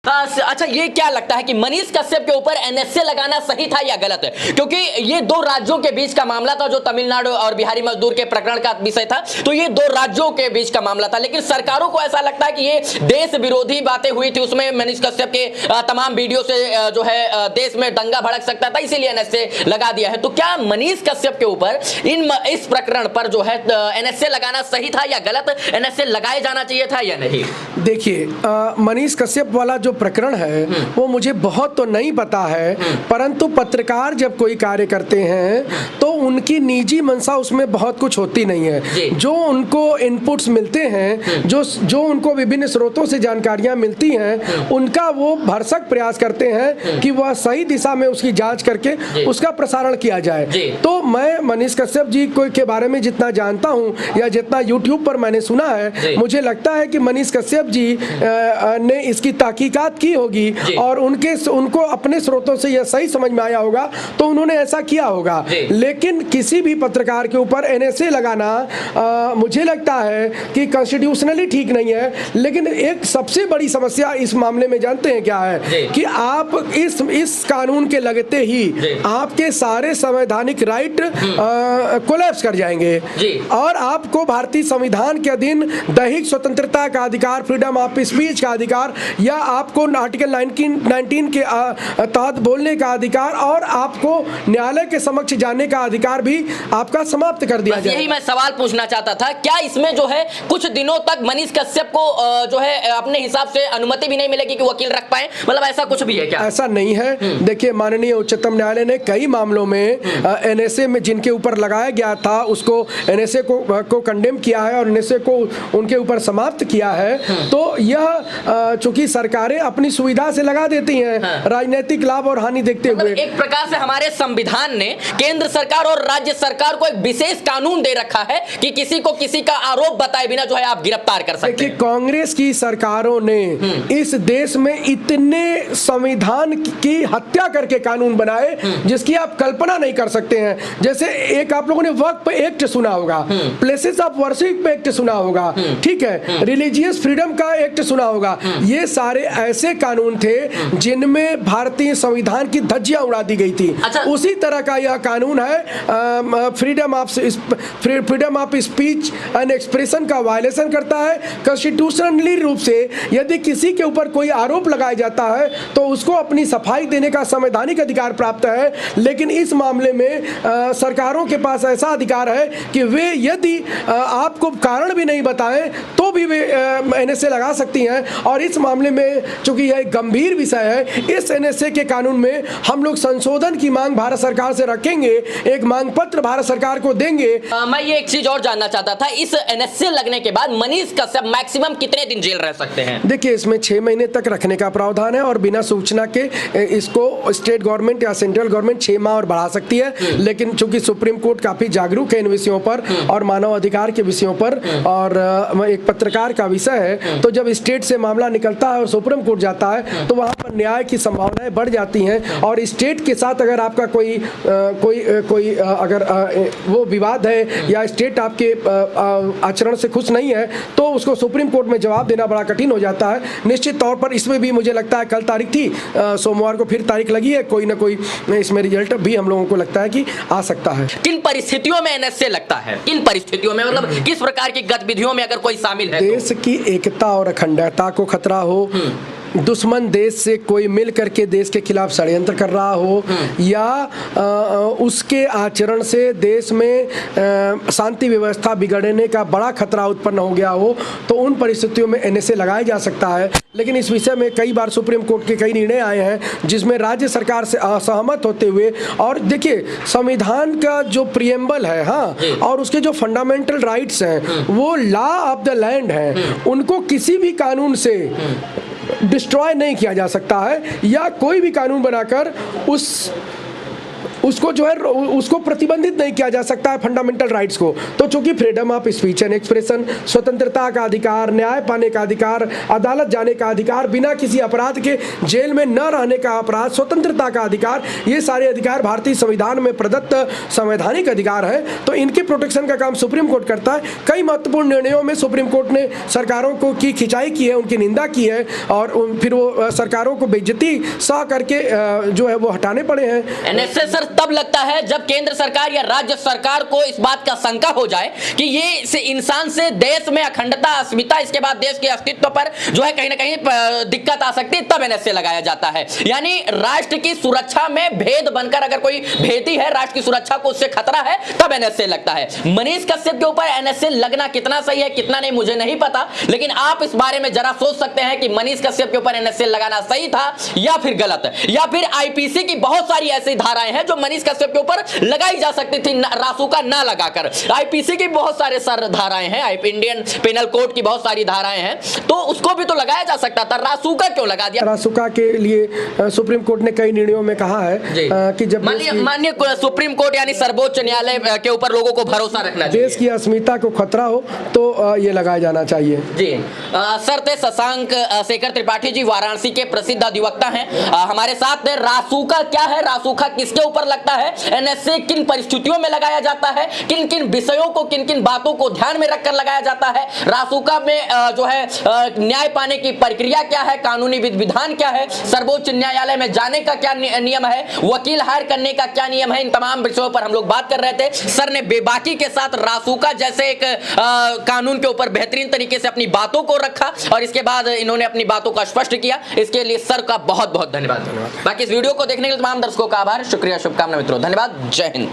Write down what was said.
अच्छा, ये क्या लगता है कि मनीष कश्यप के ऊपर एनएसए लगाना सही था या गलत है? क्योंकि ये दो राज्यों के बीच का मामला था, जो तमिलनाडु और बिहारी मजदूर के प्रकरण का विषय था, तो ये दो राज्यों के बीच का मामला था, लेकिन सरकारों को ऐसा लगता है कि ये देश विरोधी बातें हुई थी, उसमें मनीष कश्यप के तमाम वीडियो से जो है देश में दंगा भड़क सकता था, इसीलिए एनएसए लगा दिया है। तो क्या मनीष कश्यप के ऊपर इस प्रकरण पर जो है एनएसए लगाना सही था या गलत? एनएसए लगाया जाना चाहिए था या नहीं? देखिए, मनीष कश्यप वाला जो प्रकरण है वो मुझे बहुत तो नहीं पता है, परंतु पत्रकार जब कोई कार्य करते हैं तो उनकी निजी मंशा उसमें बहुत कुछ होती नहीं है। जो उनको इनपुट्स मिलते हैं, जो उनको विभिन्न स्रोतों से जानकारियां मिलती हैं, उनका वो भरसक प्रयास करते हैं कि वह सही दिशा में उसकी जांच करके उसका प्रसारण किया जाए। तो मैं मनीष कश्यप जी को के बारे में जितना जानता हूं या जितना यूट्यूब पर मैंने सुना है, मुझे लगता है कि मनीष कश्यप जी ने इसकी तहकीकात की होगी और उनको अपने स्रोतों से यह सही समझ में आया होगा तो उन्होंने ऐसा किया होगा। लेकिन किसी भी पत्रकार के ऊपर एनएसए लगाना मुझे लगता है कि कॉन्स्टिट्यूशनली ठीक नहीं है। लेकिन एक सबसे बड़ी समस्या इस मामले में जानते हैं क्या है कि आप इस कानून के लगते ही आपके सारे संवैधानिक राइट कोलैप्स कर जाएंगे और आपको भारतीय संविधान के अधीन दैहिक स्वतंत्रता का अधिकार, फ्रीडम ऑफ स्पीच का अधिकार या आपको आर्टिकल 19 के तहत बोलने का अधिकार और आपको न्यायालय के समक्ष जाने का अधिकार भी आपका समाप्त कर दिया जाए। यही मैं सवाल पूछना चाहता था, क्या इसमें जो है कुछ दिनों तक मनीष कश्यप को जो है अपने हिसाब से अनुमति भी नहीं मिलेगी कि वकील रख पाए? मतलब ऐसा कुछ भी है क्या? ऐसा नहीं है। देखिए, माननीय उच्चतम न्यायालय ने कई मामलों में एनएसए में जिनके ऊपर लगाया गया था उसको एनएसए को कंडेम किया है और एनएसए को उनके ऊपर समाप्त किया है। तो यह चूंकि सरकारें अपनी सुविधा से लगा देती हैं, राजनीतिक लाभ और हानि देखते हुए। एक प्रकार से हमारे संविधान ने केंद्र सरकार और राज्य सरकार को एक विशेष कानून दे रखा है कि किसी को किसी का आरोप बताए बिना जो है आप गिरफ्तार कर सकते हैं। कांग्रेस की सरकारों ने इस देश में इतने संविधान की हत्या करके कानून बनाए जिसकी आप कल्पना नहीं कर सकते हैं। जैसे एक आप लोगों ने वक्फ एक्ट सुना होगा, प्लेसेस ऑफ वर्शिप एक्ट सुना होगा, ठीक है, रिलीजियस फ्रीडम का एक्ट सुना होगा। ये सारे ऐसे कानून थे जिनमें भारतीय संविधान की धज्जियां उड़ा दी गई थी। अच्छा। उसी तरह का यह कानून है, freedom of speech and expression का वायलेशन करता है। कॉन्स्टिट्यूशनली रूप से यदि किसी के ऊपर कोई आरोप लगाया जाता है तो उसको अपनी सफाई देने का संवैधानिक अधिकार प्राप्त है। लेकिन इस मामले में सरकारों के पास ऐसा अधिकार है कि वे यदि आपको कारण भी नहीं बताएं तो भी वे एनएसए लगा सकती हैं। और इस मामले में चूंकि यह एक गंभीर विषय है, इस एनएसए के कानून में हम लोग संशोधन की मांग भारत सरकार से रखेंगे, एक मांग पत्र भारत सरकार को देंगे। मैं ये एक चीज और जानना चाहता था, इस एनएसए लगने के बाद मनीष कश्यप मैक्सिमम कितने दिन जेल रह सकते हैं? देखिए, इसमें 6 महीने तक रखने का प्रावधान है और बिना सूचना के इसको स्टेट गवर्नमेंट या सेंट्रल गवर्नमेंट 6 माह और बढ़ा सकती है। लेकिन चूंकि सुप्रीम कोर्ट काफी जागरूक है इन विषयों पर और मानव अधिकार के विषयों पर और एक पत्रकार का विषय है, तो जब स्टेट से मामला निकलता है और सुप्रीम कोर्ट जाता है तो वहां पर न्याय की संभावनाएं बढ़ जाती हैं। और स्टेट के साथ अगर आपका कोई अगर वो विवाद है या स्टेट आपके आचरण से खुश नहीं है तो उसको सुप्रीम कोर्ट में जवाब देना बड़ा कठिन हो जाता है। निश्चित तौर पर इसमें भी मुझे लगता है, कल तारीख थी, सोमवार को फिर तारीख लगी है, कोई ना कोई इसमें रिजल्ट भी हम लोगों को लगता है कि आ सकता है। किन परिस्थितियों में एनएसए लगता है? किन परिस्थितियों में, मतलब किस प्रकार की गतिविधियों में अगर कोई शामिल है? देश की एकता और अखंडता को खतरा हो, दुश्मन देश से कोई मिल करके देश के खिलाफ षड्यंत्र कर रहा हो या उसके आचरण से देश में शांति व्यवस्था बिगड़ने का बड़ा खतरा उत्पन्न हो गया हो, तो उन परिस्थितियों में एनएसए लगाया जा सकता है। लेकिन इस विषय में कई बार सुप्रीम कोर्ट के कई निर्णय आए हैं जिसमें राज्य सरकार से असहमत होते हुए, और देखिए संविधान का जो प्रिएम्बल है, हाँ, और उसके जो फंडामेंटल राइट्स हैं वो लॉ ऑफ द लैंड हैं, उनको किसी भी कानून से डिस्ट्रॉय नहीं किया जा सकता है या कोई भी कानून बनाकर उसको जो है उसको प्रतिबंधित नहीं किया जा सकता है फंडामेंटल राइट्स को। तो चूंकि freedom of speech and expression, स्वतंत्रता का अधिकार, न्याय पाने का अधिकार, अदालत जाने का अधिकार, बिना किसी अपराध के जेल में न रहने का अपराध, स्वतंत्रता का अधिकार, ये सारे अधिकार भारतीय संविधान में प्रदत्त संवैधानिक अधिकार है। तो इनके प्रोटेक्शन का काम सुप्रीम कोर्ट करता है। कई महत्वपूर्ण निर्णयों में सुप्रीम कोर्ट ने सरकारों को की खिंचाई की है, उनकी निंदा की है और फिर वो सरकारों को बेइज्जती सह करके जो है वो हटाने पड़े हैं। एनएसए सर तब लगता है जब केंद्र सरकार या राज्य सरकार को इस बात का शंका हो जाए कि ये से इंसान से देश में अखंडता, अस्मिता, इसके बाद देश के अस्तित्व पर जो है कहीं ना कहीं दिक्कत आ सकती है, तब एनएसए लगाया जाता है। यानी राष्ट्र की सुरक्षा में भेद बनकर अगर कोई भेदी है, राष्ट्र की सुरक्षा को उससे खतरा है, तब एनएसए लगता है। मनीष कश्यप के ऊपर एनएसए लगना कितना सही है कितना नहीं मुझे नहीं पता, लेकिन आप इस बारे में जरा सोच सकते हैं कि मनीष कश्यप के ऊपर एनएसए लगाना सही था या फिर गलत, या फिर आईपीसी की बहुत सारी ऐसी धाराएं हैं जो मनीष कश्यप के ऊपर लगाई जा सकती थी रासुका ना लगाकर। आईपीसी की बहुत सारे सर धाराएं हैं, इंडियन पेनल कोड की बहुत सारी धाराएं हैं, तो उसको भी तो लगाया जा सकता था, रासुका क्यों लगा दिया? रासुका के लिए सुप्रीम कोर्ट ने कई निर्णयों में कहा है कि जब माननीय सुप्रीम कोर्ट यानी सर्वोच्च न्यायालय के ऊपर लोगों को भरोसा रखना चाहिए, देश की अस्मिता को खतरा हो तो ये लगाया जाना चाहिए। जी सर थे शशांक शेखर त्रिपाठी जी, वाराणसी के प्रसिद्ध अधिवक्ता हैं, हमारे साथ। रासुका क्या है, रासुका किसके ऊपर लगता है, एनएसए किन परिस्थितियों में लगाया जाता है, किन किन विषयों को, किन किन बातों को ध्यान में रखकर लगाया जाता है, रासुका में जो है न्याय पाने की प्रक्रिया क्या है, कानूनी विधान क्या है, सर्वोच्च न्यायालय में जाने का क्या नियम है, वकील हायर करने का क्या नियम है, इन तमाम विषयों पर हम लोग बात कर रहे थे। सर ने बेबाकी के साथ रासुका जैसे एक कानून के ऊपर बेहतरीन तरीके से अपनी बातों को रखा और इसके बाद इन्होंने अपनी बातों का स्पष्ट किया, इसके लिए सर का बहुत बहुत धन्यवाद। बाकी इस वीडियो को देखने के लिए तमाम दर्शकों का आभार, शुक्रिया, शुभकामना मित्रों, धन्यवाद, जय हिंद।